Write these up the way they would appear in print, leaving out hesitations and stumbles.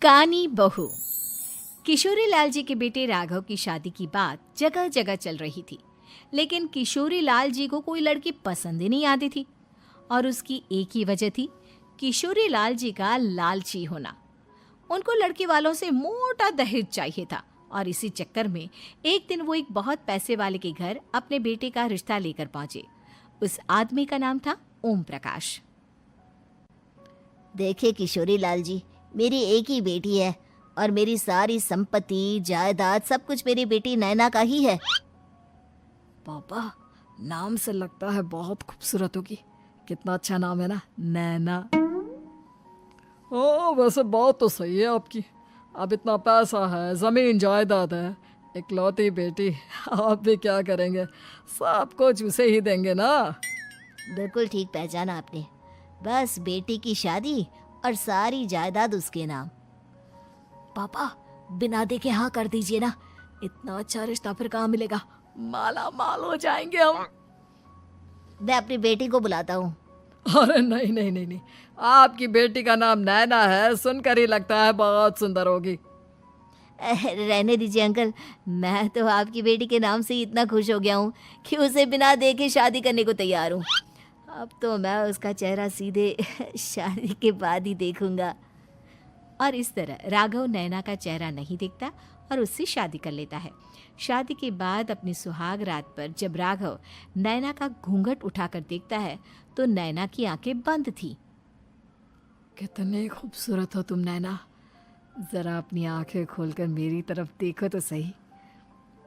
कानी बहू। किशोरी लाल जी के बेटे राघव की शादी की बात जगह जगह चल रही थी, लेकिन किशोरी लाल जी को कोई लड़की पसंद ही नहीं आती थी। और उसकी एक ही वजह थी, किशोरी लाल जी का लालची होना। उनको लड़की वालों से मोटा दहेज चाहिए था और इसी चक्कर में एक दिन वो एक बहुत पैसे वाले के घर अपने बेटे का रिश्ता लेकर पहुंचे। उस आदमी का नाम था ओम प्रकाश। देखिए किशोरी लाल जी, मेरी एक ही बेटी है और मेरी सारी संपत्ति जायदाद सब कुछ मेरी बेटी नैना का ही है। पापा, नाम से लगता है बहुत खूबसूरत होगी। कितना अच्छा नाम है ना, नैना। ओ, वैसे बात तो सही है आपकी। अब इतना पैसा है, जमीन जायदाद है, इकलौती बेटी, आप भी क्या करेंगे? सब कुछ उसे ही देंगे ना। बिल्कुल ठीक पहचाना आपने। बस बेटी की शादी और सारी जायदाद उसके नाम। पापा, बिना देखे हाँ कर दीजिए ना। इतना अच्छा रिश्ता फिर कहाँ मिलेगा? माला माल हो जाएंगे हम। मैं अपनी बेटी को बुलाता हूँ। अरे नहीं नहीं नहीं नहीं, आपकी बेटी का नाम नैना है, सुनकर ही लगता है बहुत सुंदर होगी। रहने दीजिए अंकल, मैं तो आपकी बेटी के नाम से ही इतना खुश हो गया हूँ कि उसे बिना देखे शादी करने को तैयार हूँ। अब तो मैं उसका चेहरा सीधे शादी के बाद ही देखूंगा। और इस तरह राघव नैना का चेहरा नहीं देखता और उससे शादी कर लेता है। शादी के बाद अपनी सुहाग रात पर जब राघव नैना का घूंघट उठाकर देखता है तो नैना की आंखें बंद थी। कितनी खूबसूरत हो तुम नैना, जरा अपनी आंखें खोलकर मेरी तरफ देखो तो सही।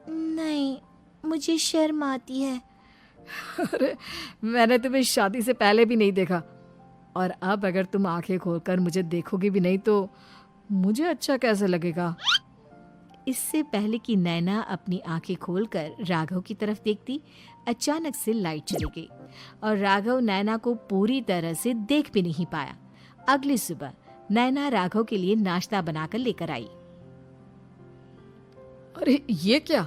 नहीं, मुझे शर्म आती है। अरे, मैंने तुम्हें शादी से पहले भी नहीं देखा, और अब अगर तुम आंखें खोलकर मुझे देखोगी भी नहीं तो मुझे अच्छा कैसे लगेगा? इससे पहले कि नैना अपनी आंखें खोलकर राघव की तरफ देखती, अचानक से लाइट चली गई और राघव नैना को पूरी तरह से देख भी नहीं पाया। अगली सुबह नैना राघव के लिए नाश्ता बनाकर लेकर आई। अरे ये क्या,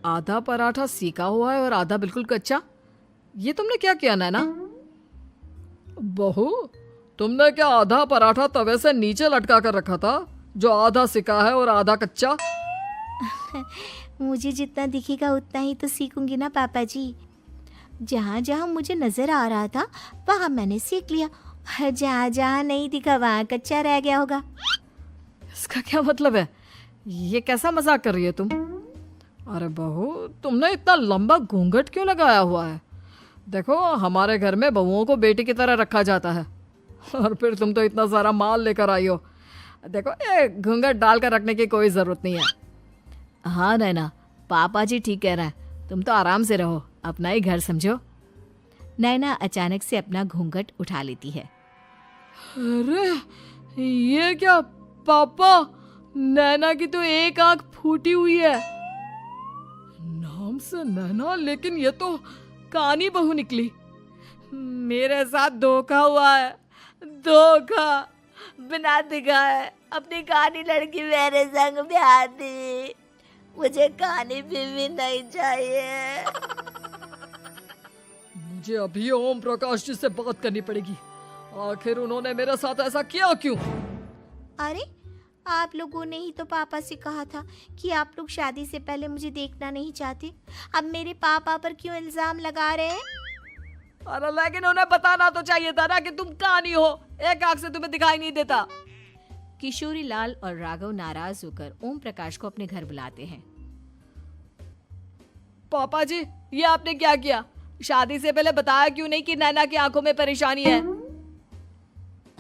आधा पराठा सेका हुआ है और आधा बिल्कुल कच्चा। ये तुमने क्या किया नैना? बहू, तुमने क्या आधा पराठा तवे से नीचे लटका कर रखा था, जो आधा सेका है और आधा कच्चा? मुझे जितना दिखेगा उतना ही तो सीखूंगी ना पापा जी। जहाँ जहाँ मुझे नजर आ रहा था वहाँ मैंने सीख लिया, जहाँ जहाँ नहीं दिखा वहाँ कच्चा रह गया होगा। इसका क्या मतलब है? ये कैसा मजाक कर रही है तुम? अरे बहू, तुमने इतना लंबा घूंघट क्यों लगाया हुआ है? देखो, हमारे घर में बहुओं को बेटी की तरह रखा जाता है, और फिर तुम तो इतना सारा माल लेकर आई हो। देखो, ये घूंघट डालकर रखने की कोई ज़रूरत नहीं है। हाँ नैना, पापा जी ठीक कह रहे हैं, तुम तो आराम से रहो, अपना ही घर समझो। नैना अचानक से अपना घूंघट उठा लेती है। अरे ये क्या पापा, नैना की तो एक आंख फूटी हुई है। नाम से नैना, लेकिन ये तो कानी बहू निकली। मेरे साथ धोखा हुआ है, धोखा। बिना दिखाए अपनी कानी लड़की मेरे संग ब्याह दी। मुझे कानी बीवी नहीं चाहिए। मुझे अभी ओम प्रकाश जी से बात करनी पड़ेगी। आखिर उन्होंने मेरे साथ ऐसा किया क्यों? अरे, आप लोगों ने ही तो पापा से कहा था कि आप लोग शादी से पहले मुझे देखना नहीं चाहते। अब मेरे पापा पर क्यों इल्जाम लगा रहे हैं? अरे लेकिन उन्हें बताना तो चाहिए था ना कि तुम कानी हो, एक आंख से तुम्हें दिखाई नहीं देता। किशोरी लाल और राघव नाराज होकर ओम प्रकाश को अपने घर बुलाते हैं। पापा जी, ये आपने क्या किया? शादी से पहले बताया क्यों नहीं कि नैना की आंखों में परेशानी है?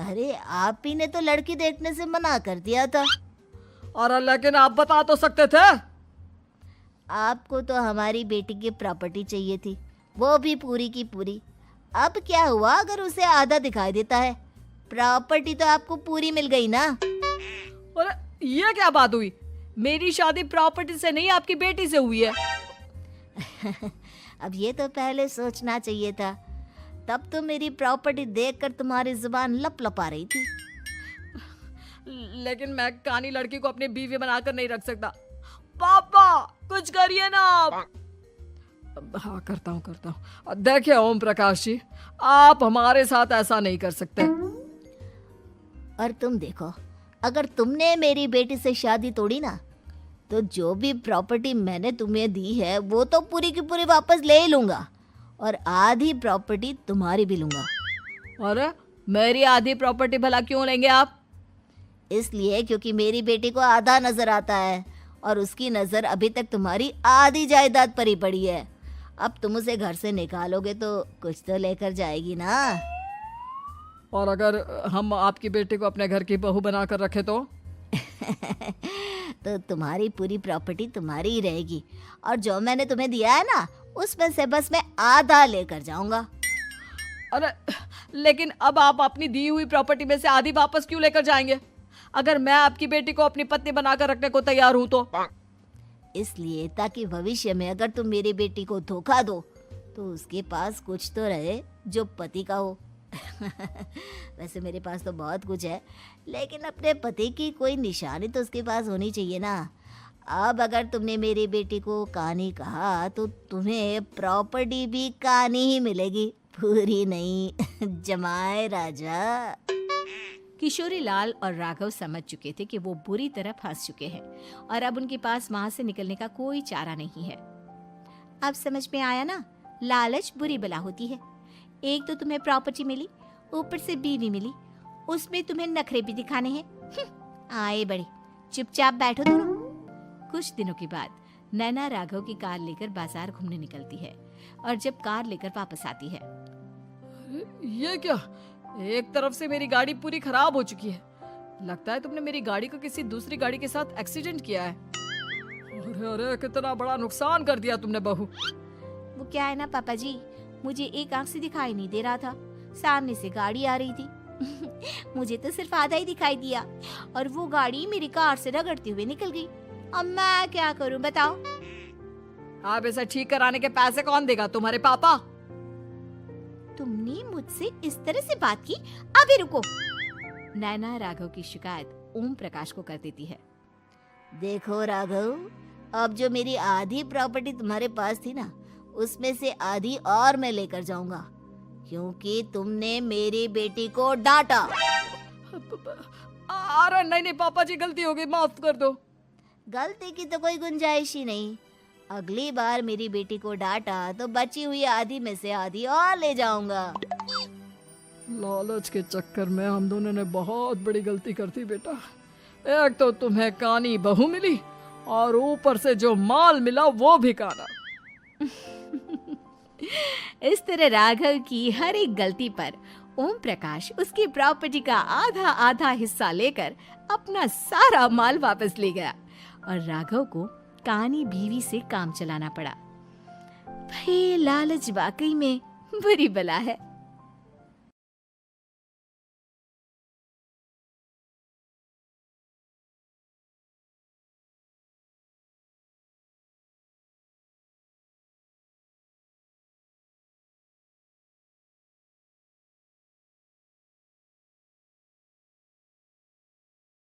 अरे, आप ही ने तो लड़की देखने से मना कर दिया था। और लेकिन आप बता तो सकते थे। आपको तो हमारी बेटी की प्रॉपर्टी चाहिए थी, वो भी पूरी की पूरी। अब क्या हुआ अगर उसे आधा दिखाई देता है? प्रॉपर्टी तो आपको पूरी मिल गई ना। अरे ये क्या बात हुई? मेरी शादी प्रॉपर्टी से नहीं, आपकी बेटी से हुई है। अब ये तो पहले सोचना चाहिए था, तब तो मेरी प्रॉपर्टी देखकर तुम्हारी जुबान लप लपा रही थी। लेकिन मैं कानी लड़की को अपनी बीवी बनाकर नहीं रख सकता। पापा, कुछ करिए ना आप। हाँ, करता हूँ। देखिए ओम प्रकाश जी, आप हमारे साथ ऐसा नहीं कर सकते। और तुम देखो, अगर तुमने मेरी बेटी से शादी तोड़ी ना, तो जो भी प्रॉपर्टी मैंने तुम्हें दी है वो तो पूरी की पूरी वापस ले ही लूँगा, और आधी प्रॉपर्टी तुम्हारी भी लूँगा। अरे मेरी आधी प्रॉपर्टी भला क्यों लेंगे आप? इसलिए क्योंकि मेरी बेटी को आधा नजर आता है और उसकी नज़र अभी तक तुम्हारी आधी जायदाद पर ही पड़ी है। अब तुम उसे घर से निकालोगे तो कुछ तो लेकर जाएगी ना। और अगर हम आपकी बेटी को अपने घर की बहू बना कर रखे तो? तो तुम्हारी पूरी प्रॉपर्टी तुम्हारी ही रहेगी, और जो मैंने तुम्हें दिया है ना, उसमें से बस मैं आधा लेकर जाऊंगा। अरे लेकिन अब आप अपनी दी हुई प्रॉपर्टी में से आधी वापस क्यों लेकर जाएंगे? अगर मैं आपकी बेटी को अपनी पत्नी बनाकर रखने को तैयार हूं तो? इसलिए ताकि भविष्य में अगर तुम मेरी बेटी को धोखा दो तो उसके पास कुछ तो रहे जो पति का हो। वैसे मेरे पास तो बहुत कुछ है, लेकिन अपने पति की कोई निशानी तो उसके पास होनी चाहिए ना। अब अगर तुमने मेरी बेटी को कानी कहा तो तुम्हें प्रॉपर्टी भी कानी ही मिलेगी, पूरी नहीं। जमाए राजा। किशोरी लाल और राघव समझ चुके थे कि वो बुरी तरह फंस चुके हैं और अब उनके पास वहां से निकलने का कोई चारा नहीं है। अब समझ में आया ना, लालच बुरी बला होती है। एक तो तुम्हें प्रॉपर्टी मिली, ऊपर से बीवी मिली, उसमें तुम्हें नखरे भी दिखाने हैं। आए बड़े, चुपचाप बैठो दोनों। कुछ दिनों के बाद नैना राघव की कार लेकर बाजार घूमने निकलती है और जब कार लेकर वापस आती है, ये क्या? एक तरफ से मेरी गाड़ी पूरी खराब हो चुकी है। लगता है तुमने मेरी गाड़ी को किसी दूसरी गाड़ी के साथ एक्सीडेंट किया है। अरे अरे कितना बड़ा नुकसान कर दिया तुमने बहू। वो क्या है ना पापा जी, मुझे एक आंख से दिखाई नहीं दे रहा था, सामने से गाड़ी आ रही थी। मुझे तो सिर्फ आधा ही दिखाई दिया और वो गाड़ी मेरी कार से रगड़ते हुए निकल गई। अब मैं क्या करूं बताओ? आप इसे ठीक कराने के पैसे कौन देगा? तुम्हारे पापा? तुमने मुझसे इस तरह से बात की? अभी रुको। नैना राघव की शिकायत ओम प्रकाश को कर देती है। देखो राघव, अब जो मेरी आधी प्रॉपर्टी तुम्हारे पास थी ना, उसमें से आधी और मैं लेकर जाऊंगा, क्योंकि तुमने मेरी बेटी को डांटा। अरे नहीं नहीं पापा जी, गलती हो गई, माफ कर दो। गलती की तो कोई गुंजाइश ही नहीं। अगली बार मेरी बेटी को डांटा तो बची हुई आधी में से आधी और ले जाऊंगा। लालच के चक्कर में हम दोनों ने बहुत बड़ी गलती कर दी बेटा। एक तो तुम्हें कानी बहू मिली और ऊपर से जो माल मिला वो भी काना। इस तरह राघव की हर एक गलती पर ओम प्रकाश उसकी प्रॉपर्टी का आधा आधा हिस्सा लेकर अपना सारा माल वापस ले गया और राघव को कानी बीवी से काम चलाना पड़ा। भाई लालच वाकई में बुरी बला है।